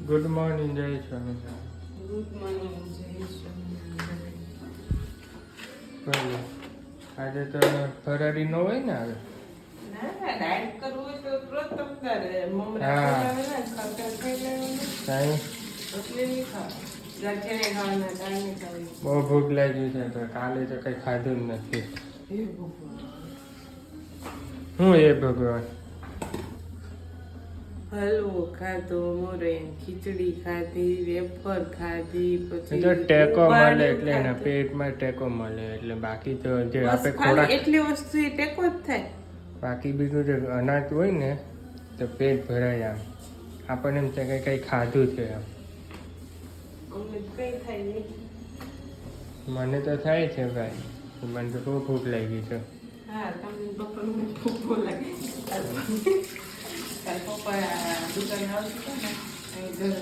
Good morning જય Swaminarayan. Good morning જય સ્વામિનારાયણ. બોલો આજે તો ફરારી નો હોય ને હવે. ના ડાયટ કરવું હોય તો રોજ તમારે મમરા હા. ખાવાના ખાતા ખાઈ લેવાનું કાંઈ એટલે નહીં ખાવા ગાંઠિયા ખાવાના દાળ નહીં ખાવી બહુ ભૂખ લાગી છે તો કાલે તો કંઈ ખાધું જ નથી. એ ભગવાન હું એ ભગવાન હલવો ખાધો મોરેન ખીચડી ખાધી વેફર ખાધી પછી તો ટેકો મળે ઉબાડ્યું એટલે એના ખાધું. પેટમાં ટેકો મળે એટલે બાકી તો જે બસ આપણે ખાલી ખોરાક એટલી વસ્તુ એ ટેકો જ થાય બાકી બીજું જે અનાજ હોય ને તો પેટ ભરાય આમ આપણને એમ થાય કે કંઈ ખાધું છે આમ. અમને કઈ થાય નહીં મને તો થાય છે ભાઈ મને તો બહુ ભૂખ લાગી છે. હા તમને બપોરનું ભૂખ લાગે કાલ પપ્પા દુકાને આવશે ને અહીં ઘરે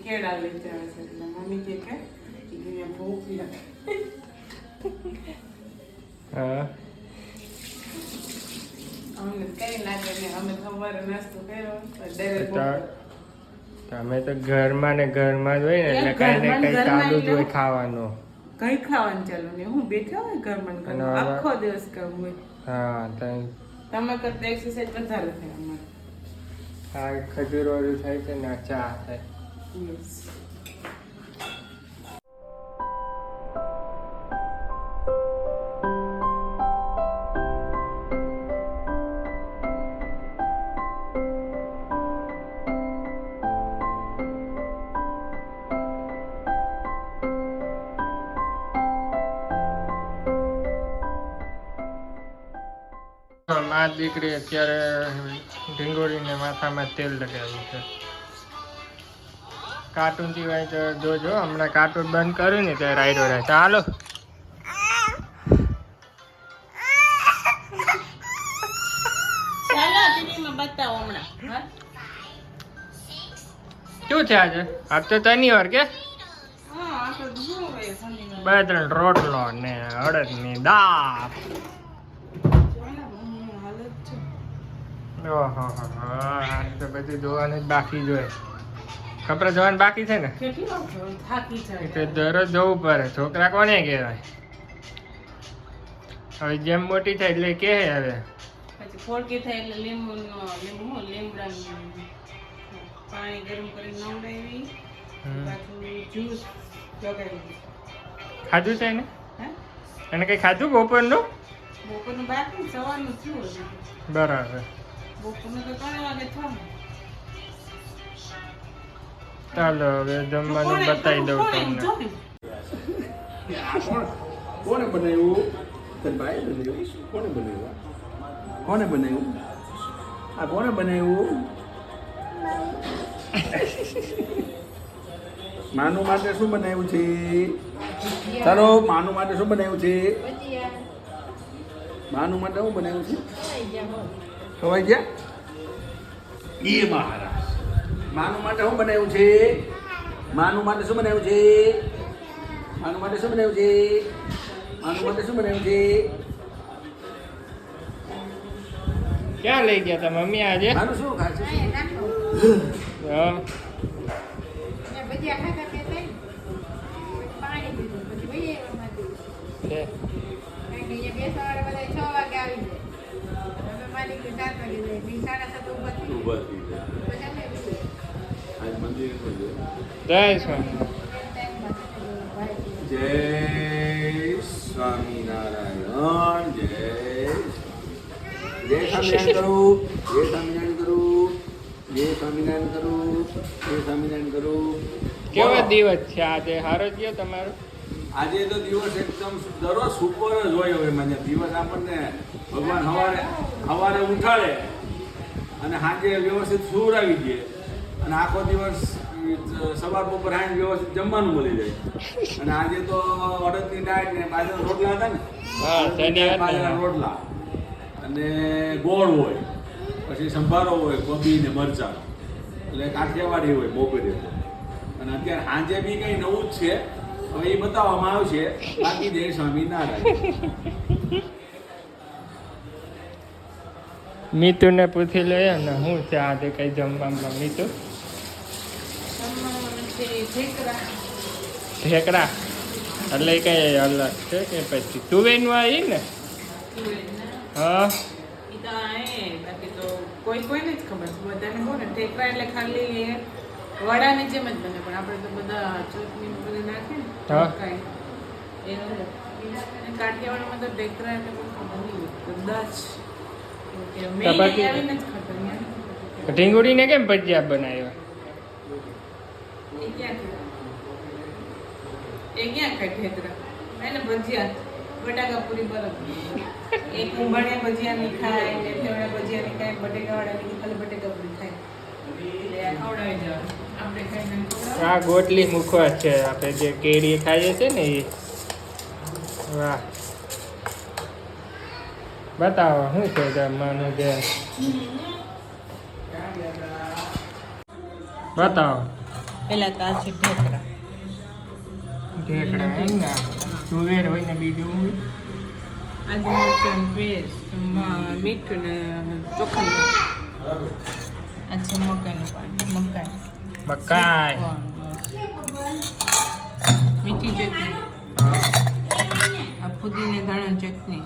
કેળા લઈ આવે છે એટલે મમ્મી કે ભૂખ લાગે હા અમને કઈ લાગે નહીં અમે સવારે નાસ્તો કર્યો ડાયરેક્ટ તમે તો ઘરમાં ને ઘરમાં જ હોય ને એટલે કઈ ને કઈ ચાલુ જ હોય ખાવાનું. કઈ ખાવાનું ચાલુ નહીં હું બેઠા હોય ઘરમાં ને ઘરમાં. અને આખો દિવસ કામ હોય હા તમે કરતા એક્સરસાઇઝ વધારે થાય અમારે આ ખજૂર વાળું થાય છે ને આ ચા થાય. Yes. મા દીકરી અત્યારે ઢીંગોળીને માથામાં તેલ લગાવ્યું છે. કાર્ટૂન સિવાય તો જોજો હમણાં કાર્ટૂન બંધ કર્યું ને ત્યારે રાઈડો રહે. ચાલો ચાલો ટીવીમાં બતાવો હમણાં હા શું છે આજે આજ તો શનિવાર કે હા આપણે શું હોય શનિવાર બે ત્રણ રોટલો ને અડદની દાળ. હાલત છે ઓહો આજ તો બધું જોવાનું જ બાકી જ હોય. કપડા ધોવાનું બાકી છે ને કેટલી વાર થાકી જાય એટલે દરરોજ જોવું પડે. છોકરા કોને કહેવાય હવે જેમ મોટી થાય એટલે કે હવે પછી ફોડકી થાય એટલે લીમડાનું પાણી ગરમ કરીને નવડાવી પાછું જ્યુસ લગાવી ખાધું છે ને હે એને કઈ ખાધું બપોરનું બપોરનું બાકી સવારનું થયું હજી. બરાબર. બપોરનું તો 3 વાગે થયું ચાલો હવે જમવાનું બતાવી દઉં તમને. કોને બનાવ્યું? તન ભાઈ બનાવ્યું? કોને બનાવ્યું? કોને બનાવ્યું? આ કોને બનાવ્યું? માનુ માટે શું બનાવ્યું છે? ચાલો માનુ માટે શું બનાવ્યું છે? માનુ માટે શું બનાવ્યું છે? ખવાઈ ગયા? એ મહારાજ માનુ માટે શું બનાવ્યું છે? માનુ માટે શું બનાવ્યું છે? માનુ માટે શું બનાવ્યું છે? માનુ માટે શું બનાવ્યું છે? ક્યાં લઈ ગયા તા મમ્મી આજે? માનુ શું ખાશે? હા. છે. ઊભા થઈ જાય. આજ મંદિરે પણ જય સ્વામી. જય સ્વામિનારાયણ જય સ્વામિનારાયણ કરું જય સ્વામિનારાયણ કરું જય સ્વામિનારાયણ કરું જય સ્વામિનારાયણ કરું. કેવો દિવસ છે આજે? સારો ગયો તમારો? આજે તો દિવસ એકદમ દરરોજ સુપર જ હોય. હવે મને દિવસ આપણને ભગવાન સવારે ઉઠાડે અને સાંજે વ્યવસ્થિત સુવડાવી દે અને આખો દિવસ સવાર બપોર સાંજ વ્યવસ્થિત જમવાનું મળી જાય. અને આજે તો અડદની દાળ ને બાજરાના રોટલા હતા ને હા, શનિવાર ને. બાજરાના રોટલા અને ગોળ હોય પછી સંભારો હોય કોબી ને મરચાં એટલે કાઠિયાવાડી હોય બપોરે. અને અત્યારે સાંજે બી કંઈ નવું જ છે હવે એ બતાવવામાં આવશે. બાકી જય સ્વામિનારાયણ. મીતુને પૂછી લઈએ ને શું છે આજે કઈ જમવામાં મીતુ જમવામાં છે ઢેકરા. ઢેકરા એટલે કઈ અલગ છે કે પછી તુવેરનું આવી ને હા ઈ તો બાકી તો કોઈને જ ખબર છે. બધાને કહું ને ઢેકરા એટલે ખાલી વડાની જેમ જ બને, પણ આપણે તો બધા ચટણી બધું નાખે ને હા. કાંઈ એનું અને કાઠિયાવાડમાં તો ઢેકરા એટલે કોઈ ખબર નહીં હોય. કદાચ કે મેં તો બાકી- આવીને જ ખાતા અહીંયા. ઢીંગુડીને કેમ ભજીયા બનાવ્યા એ ક્યાં ખાય ઢેકરા? એને ભજીયા બટાકા પૂરી બરાબર. એક ઉંબાડિયા ભજીયાની ખાય, મેથીવાળા ભજીયાની ખાય, બટેકાવાળાની ખાલી બટેકા પૂરી ખાય. એટલે આ ખવડાવી દેવાનું. આપણે ખાઈને ખવડાવવાનું. આ ગોટલી મુખવાસ છે આપણે જે કેરી ખાઈએ છે ને એ વાહ બતાવો શું છે જમવાનું જે બતાવો પેલા તો આ છે ઢેકરા. ઢેકડા એમ ને તુવેર હોય ને બીજું હોય. આદુ મરચાં પેસ્ટ, મીઠું ને ચોખાનું. આ છે મકાઈનું પાણી, મકાઈ. મકાઈ મીઠી ચટણી, આ પુદીને ધાણા ચટણી.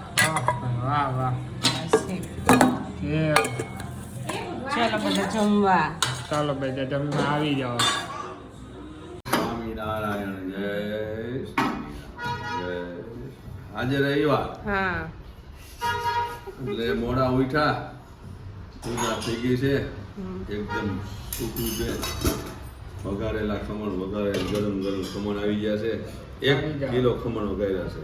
વાહ વાહ આ સેવ. જે ચાલો બધા જમવા. ચાલો બધા જમવા આવી જાઓ સ્વામિનારાયણ જય જય. આજે રવિવાર હા એટલે મોડા ઉઠ્યા, પૂજા થઈ ગઈ છે, એકદમ સૂકું છે. વઘારેલા ખમણ વઘારે ગરમ ગરમ ખમણ આવી ગયા છે. 1 કિલો ખમણ વઘાર્યા છે.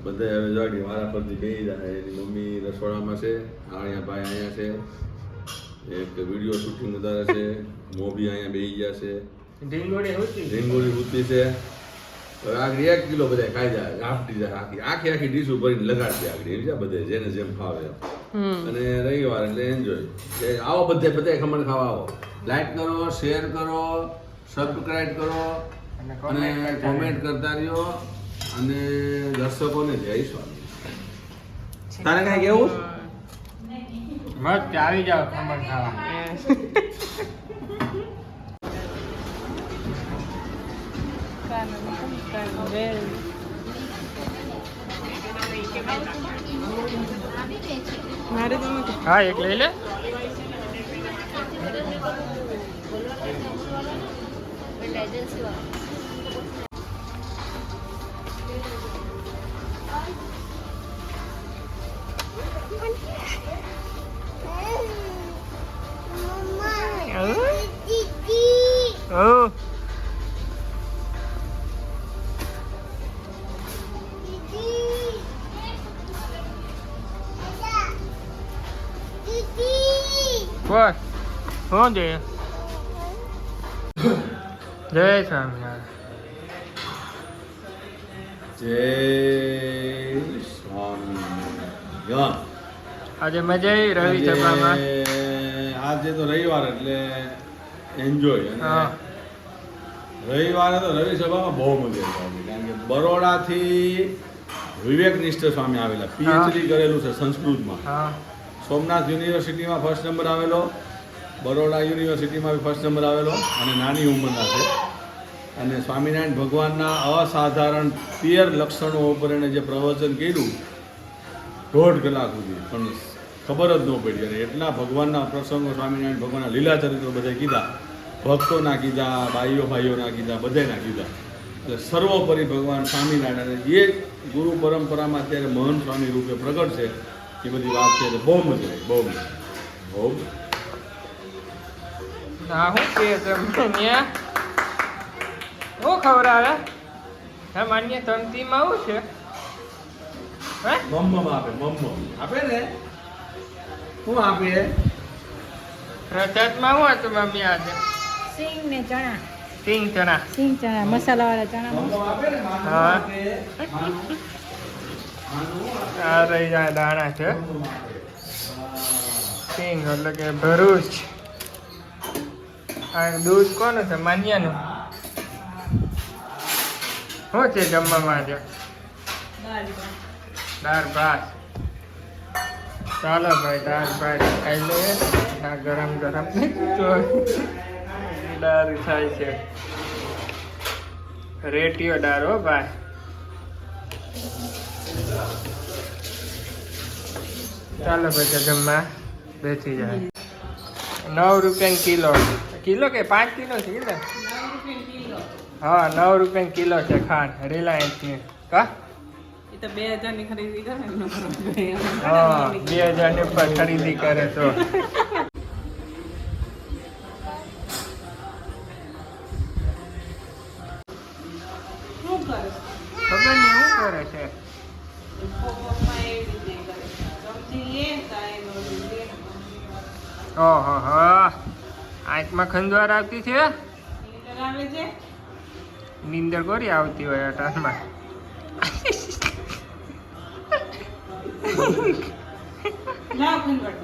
બધા હવે જાગી મારા પરથી બેસી જાય. એની મમ્મી રસોડામાં છે, આણિયા ભાઈ અહીંયા છે, એક વિડીયો શૂટિંગ વધારે છે, મોભી અહીંયા બેસી ગયા છે, ઢીંગોળી હોતી રીંગોળી ઉતી છે. હવે આગળ 1 કિલો બધા ખાઈ જાય, ગાંઠી જાય, આખી આખી ડીશું ભરીને લગાડશે આગળ એમ છે બધે જેને જેમ ફાવે એમ. અને રવિવાર એટલે એન્જોય. આવો બધે ખમણ ખાવા આવો. લાઈક કરો, શેર કરો, સબસ્ક્રાઇબ કરો અને કોમેન્ટ કરતા રહ્યો. અને દર્શકોને જય સ્વામી. તારે કાંઈ કેવું? મસ્ત આવી જાઓ ખમણ ખાવા મારે તો હા એક લઈ લે Oh. What? શું છે જય સ્વામિનારાયણ જય સ્વામિનારાયણ. આજે મજા આવી રવિ સભામાં આજે તો રવિવાર એટલે એન્જોય. હા. અને રવિવારે તો રવિ સભામાં બહુ મજા આવી, કારણ કે બરોડાથી વિવેકનિષ્ઠ સ્વામી આવેલા, પીએચડી કરેલું છે સંસ્કૃતમાં. હા સોમનાથ યુનિવર્સિટીમાં ફર્સ્ટ નંબર આવેલો, બરોડા યુનિવર્સિટીમાં બી ફર્સ્ટ નંબર આવેલો, અને નાની ઉંમરના છે. અને સ્વામિનારાયણ ભગવાનના અસાધારણ 13 લક્ષણો ઉપર એણે જે પ્રવચન કર્યું 1.5 કલાક સુધી, પણ ખબર જ ન પડી. અને એટલા ભગવાનના પ્રસંગો, સ્વામિનારાયણ ભગવાનના લીલા ચરિત્રો બધા કીધા, ભક્તોના કીધા, ભાઈઓના કીધા, બધાના કીધા. એટલે સર્વોપરી ભગવાન સ્વામિનારાયણ એ ગુરુ પરંપરામાં અત્યારે મહાન સ્વામી રૂપે પ્રગટ છે. એ બધી વાત છે એટલે બહુ મજા આવી, બહુ મજા બહુ. ના શું કે તમને શું ખવડાવે હે માન્ય તમતીમાં આવું છે હે મમ્મ આપે ને, શું આપે? રજતમાં શું હતું મમ્મી આજે સિંગ ને ચણા, સિંગ ચણા સિંગ ચણા મસાલાવાળા ચણા. મમ્મ આપે ને, માનું હા. આપે, માનું આ રહી જાય દાણા છે મમ્મ આપે. સિંગ એટલે કે ભરૂચ આ દૂધ કોનું છે માન્યાનું શું છે જમવામાં આજે દાળ ભાત ચાલો ભાઈ દાળ ભાત ખાઈ લઈએ આ ગરમ ગરમ તો દાળ થાય છે રેટિયો દાળ હો ભાઈ ચાલો ભાઈ જમવા બેસી જાય 9 રૂપિયા કિલો કિલો કે 5 કિલો છે ને 9 રૂપિયા કિલો. હા 9 રૂપિયા કિલો છે ખાંડ રિલાયન્સની કા એ તો 2000 ની ખરીદી કરે ને હા 2000 ની ઉપર ખરીદી કરે તો શું કરે ખબર નહીં શું કરે છે પપ્પા એવી રીતે કરે સમજી લે તાય લે ઓહો હો આંખમાં ખંજવાર આવતી છે નીંદર આવે છે નીંદર કોરી આવતી હોય અટાણમાં લાવ ખંડવાડ